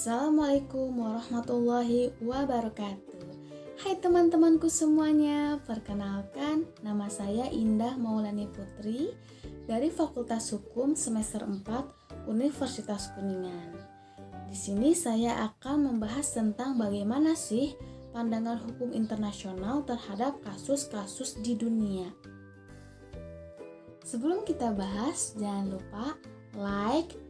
Assalamualaikum warahmatullahi wabarakatuh. Hai teman-temanku semuanya, perkenalkan nama saya Indah Maulani Putri dari Fakultas Hukum semester 4 Universitas Kuningan. Di sini saya akan membahas tentang bagaimana sih pandangan hukum internasional terhadap kasus-kasus di dunia. Sebelum kita bahas, jangan lupa like,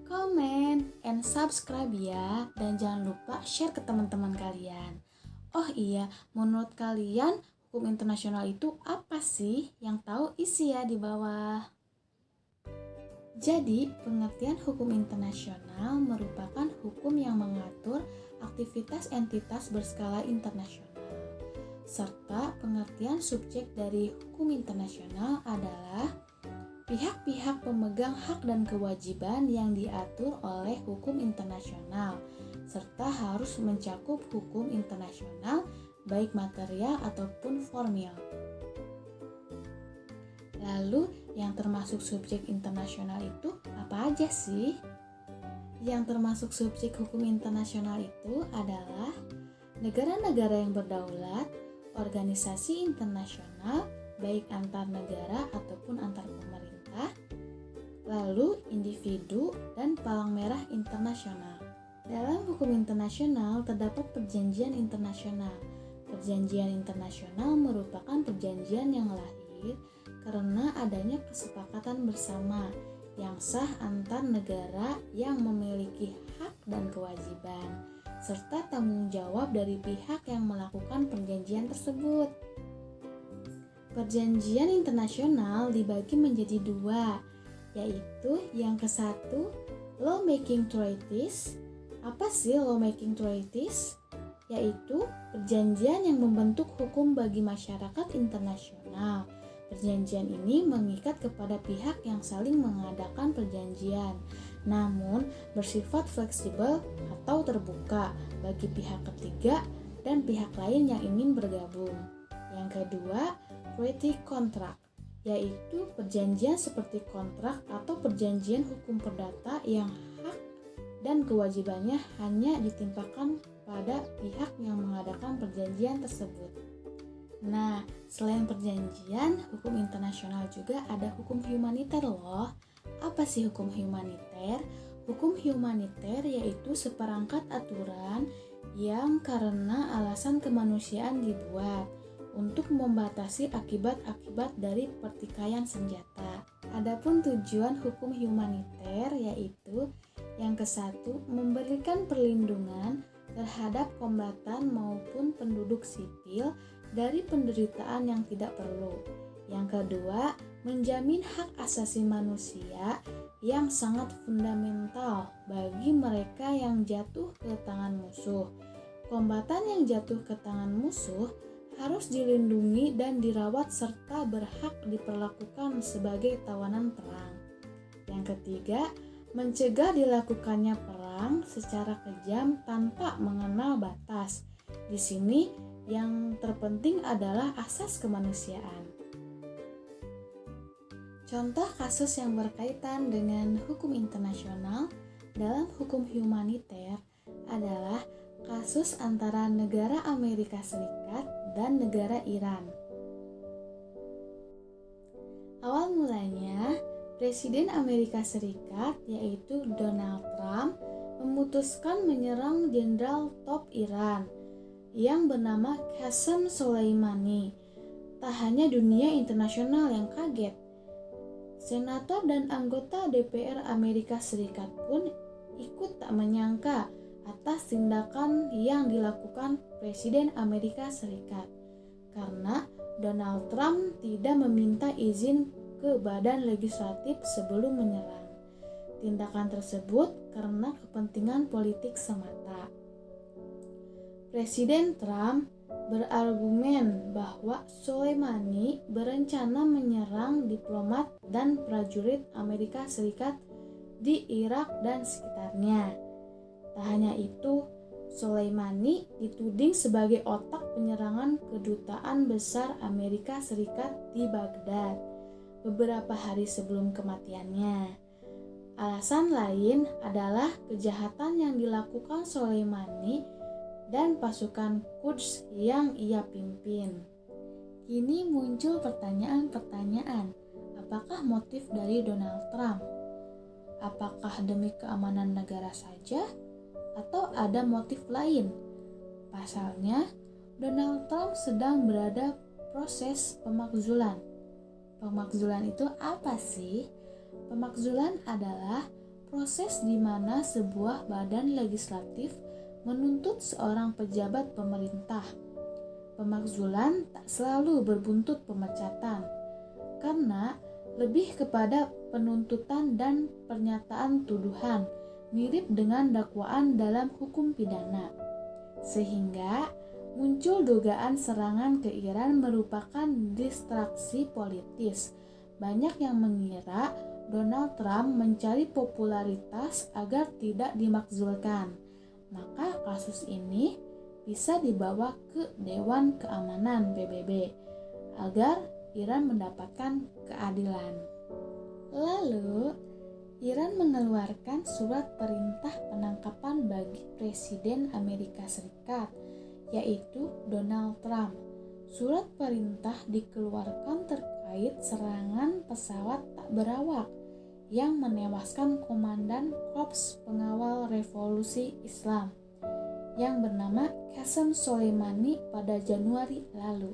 comment, and subscribe ya. Dan jangan lupa share ke teman-teman kalian. Oh iya, menurut kalian hukum internasional itu apa sih? Yang tahu isi ya di bawah. Jadi, pengertian hukum internasional merupakan hukum yang mengatur aktivitas entitas berskala internasional. Serta pengertian subjek dari hukum internasional adalah pihak-pihak pemegang hak dan kewajiban yang diatur oleh hukum internasional, serta harus mencakup hukum internasional baik material ataupun formil. Lalu, yang termasuk subjek internasional itu apa aja sih? Yang termasuk subjek hukum internasional itu adalah negara-negara yang berdaulat, organisasi internasional, baik antar negara ataupun antar pemerintah, lalu individu dan palang merah internasional. Dalam hukum internasional terdapat perjanjian internasional. Perjanjian internasional merupakan perjanjian yang lahir karena adanya kesepakatan bersama yang sah antar negara yang memiliki hak dan kewajiban, serta tanggung jawab dari pihak yang melakukan perjanjian tersebut. Perjanjian internasional dibagi menjadi dua, yaitu yang ke-1, Law-Making Treaties. Apa sih Law-Making Treaties? Yaitu perjanjian yang membentuk hukum bagi masyarakat internasional. Perjanjian ini mengikat kepada pihak yang saling mengadakan perjanjian, namun bersifat fleksibel atau terbuka bagi pihak ketiga dan pihak lain yang ingin bergabung. Yang kedua, treaty contract, yaitu perjanjian seperti kontrak atau perjanjian hukum perdata yang hak dan kewajibannya hanya ditimpakan pada pihak yang mengadakan perjanjian tersebut. Nah, selain perjanjian, hukum internasional juga ada hukum humaniter loh. Apa sih hukum humaniter? Hukum humaniter yaitu seperangkat aturan yang karena alasan kemanusiaan dibuat untuk membatasi akibat-akibat dari pertikaian senjata. Adapun tujuan hukum humaniter yaitu yang ke-1, memberikan perlindungan terhadap kombatan maupun penduduk sipil dari penderitaan yang tidak perlu. Yang kedua, menjamin hak asasi manusia yang sangat fundamental bagi mereka yang jatuh ke tangan musuh. Kombatan yang jatuh ke tangan musuh harus dilindungi dan dirawat serta berhak diperlakukan sebagai tawanan perang. Yang ketiga, mencegah dilakukannya perang secara kejam tanpa mengenal batas. Di sini yang terpenting adalah asas kemanusiaan. Contoh kasus yang berkaitan dengan hukum internasional dalam hukum humaniter adalah kasus antara negara Amerika Serikat dan negara Iran. Awal mulanya, Presiden Amerika Serikat yaitu Donald Trump memutuskan menyerang jenderal top Iran yang bernama Qasem Soleimani. Tak hanya dunia internasional yang kaget, senator dan anggota DPR Amerika Serikat pun ikut tak menyangka atas tindakan yang dilakukan Presiden Amerika Serikat karena Donald Trump tidak meminta izin ke badan legislatif sebelum menyerang. Tindakan tersebut karena kepentingan politik semata. Presiden Trump berargumen bahwa Soleimani berencana menyerang diplomat dan prajurit Amerika Serikat di Irak dan sekitarnya. Tak hanya itu, Soleimani dituding sebagai otak penyerangan kedutaan besar Amerika Serikat di Baghdad beberapa hari sebelum kematiannya. Alasan lain adalah kejahatan yang dilakukan Soleimani dan pasukan Quds yang ia pimpin. Kini muncul pertanyaan-pertanyaan, apakah motif dari Donald Trump? Apakah demi keamanan negara saja? Atau ada motif lain? Pasalnya, Donald Trump sedang berada proses pemakzulan. Pemakzulan itu apa sih? Pemakzulan adalah proses di mana sebuah badan legislatif menuntut seorang pejabat pemerintah. Pemakzulan tak selalu berbuntut pemecatan, karena lebih kepada penuntutan dan pernyataan tuduhan, mirip dengan dakwaan dalam hukum pidana. Sehingga muncul dugaan serangan ke Iran merupakan distraksi politis. Banyak yang mengira Donald Trump mencari popularitas agar tidak dimakzulkan. Maka kasus ini bisa dibawa ke Dewan Keamanan PBB agar Iran mendapatkan keadilan. Lalu, Iran mengeluarkan surat perintah penangkapan bagi Presiden Amerika Serikat, yaitu Donald Trump. Surat perintah dikeluarkan terkait serangan pesawat tak berawak yang menewaskan Komandan Korps Pengawal Revolusi Islam yang bernama Qasem Soleimani pada Januari lalu.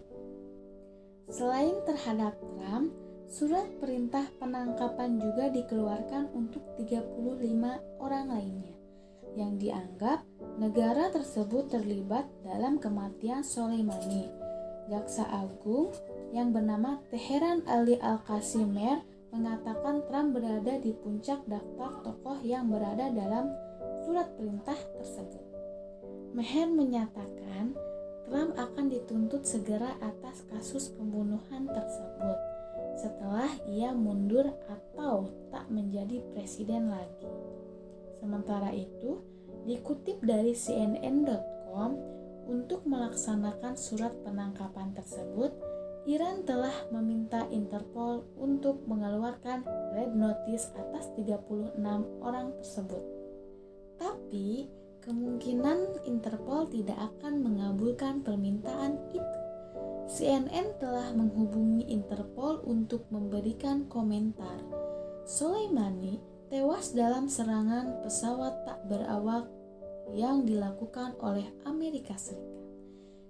Selain terhadap Trump, surat perintah penangkapan juga dikeluarkan untuk 35 orang lainnya yang dianggap negara tersebut terlibat dalam kematian Soleimani. Jaksa Agung yang bernama Teheran Ali Al-Qasimer mengatakan Trump berada di puncak daftar tokoh yang berada dalam surat perintah tersebut. Meher menyatakan Trump akan dituntut segera atas kasus pembunuhan tersebut setelah ia mundur atau tak menjadi presiden lagi. Sementara itu, dikutip dari CNN.com, untuk melaksanakan surat penangkapan tersebut, Iran telah meminta Interpol untuk mengeluarkan red notice atas 36 orang tersebut. Tapi, kemungkinan Interpol tidak akan mengabulkan permintaan itu. CNN telah menghubungi Interpol untuk memberikan komentar. Soleimani tewas dalam serangan pesawat tak berawak yang dilakukan oleh Amerika Serikat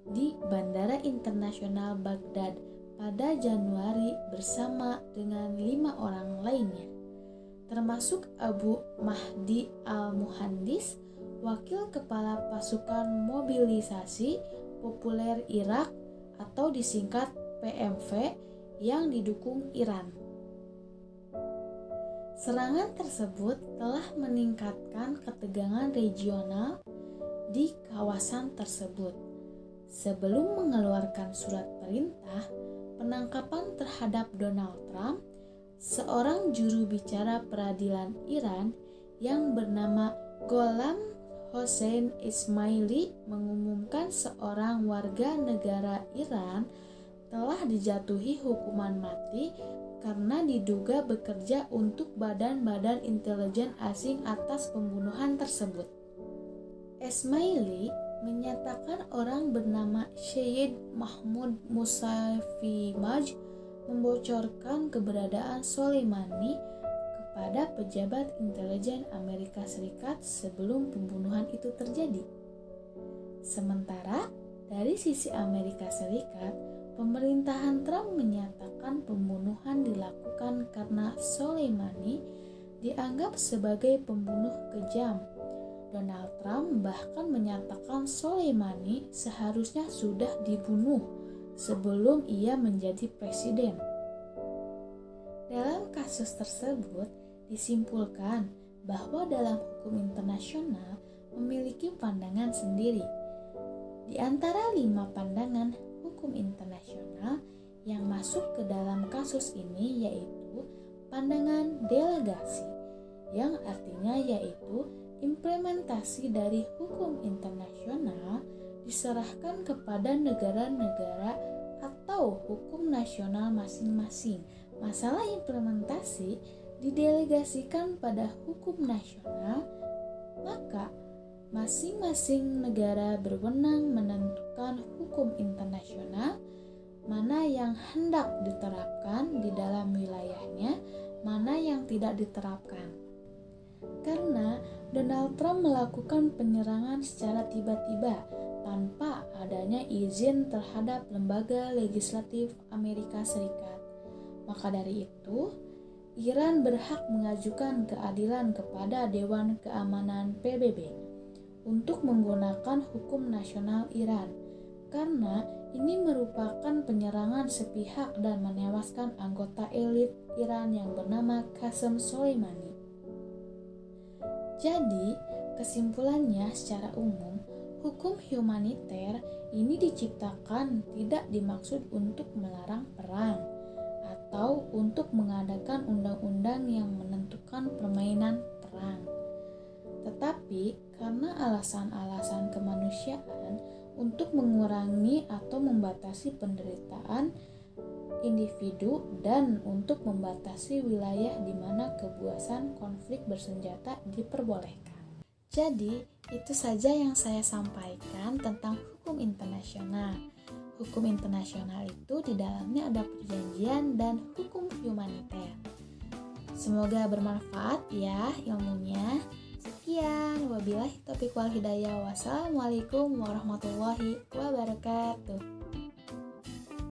di Bandara Internasional Baghdad pada Januari bersama dengan 5 orang lainnya, termasuk Abu Mahdi al-Muhandis, wakil kepala pasukan mobilisasi populer Irak atau disingkat PMV yang didukung Iran. Serangan tersebut telah meningkatkan ketegangan regional di kawasan tersebut. Sebelum mengeluarkan surat perintah penangkapan terhadap Donald Trump, seorang juru bicara peradilan Iran yang bernama Gholam Hossein Ismaili mengumumkan seorang warga negara Iran telah dijatuhi hukuman mati karena diduga bekerja untuk badan-badan intelijen asing atas pembunuhan tersebut. Ismaili menyatakan orang bernama Syed Mahmoud Musafimaj membocorkan keberadaan Soleimani pada pejabat intelijen Amerika Serikat sebelum pembunuhan itu terjadi. Sementara dari sisi Amerika Serikat, pemerintahan Trump menyatakan pembunuhan dilakukan karena Soleimani dianggap sebagai pembunuh kejam. Donald Trump bahkan menyatakan Soleimani seharusnya sudah dibunuh sebelum ia menjadi presiden. Dalam kasus tersebut, disimpulkan bahwa dalam hukum internasional memiliki pandangan sendiri. Di antara 5 pandangan hukum internasional yang masuk ke dalam kasus ini yaitu pandangan delegasi, yang artinya yaitu implementasi dari hukum internasional diserahkan kepada negara-negara atau hukum nasional masing-masing. Masalah implementasi didelegasikan pada hukum nasional, maka masing-masing negara berwenang menentukan hukum internasional mana yang hendak diterapkan di dalam wilayahnya, mana yang tidak diterapkan. Karena Donald Trump melakukan penyerangan secara tiba-tiba tanpa adanya izin terhadap lembaga legislatif Amerika Serikat. Maka dari itu, Iran berhak mengajukan keadilan kepada Dewan Keamanan PBB untuk menggunakan hukum nasional Iran, karena ini merupakan penyerangan sepihak dan menewaskan anggota elit Iran yang bernama Qasem Soleimani. Jadi, kesimpulannya secara umum, hukum humaniter ini diciptakan tidak dimaksud untuk melarang perang atau untuk mengadakan undang-undang yang menentukan permainan perang. Tetapi karena alasan-alasan kemanusiaan untuk mengurangi atau membatasi penderitaan individu dan untuk membatasi wilayah di mana kebuasan konflik bersenjata diperbolehkan. Jadi, itu saja yang saya sampaikan tentang hukum internasional. Hukum internasional itu di dalamnya ada perjanjian dan hukum humaniter. Semoga bermanfaat ya ilmunya. Sekian, wabillahi taufiq wal hidayah. Wassalamualaikum warahmatullahi wabarakatuh.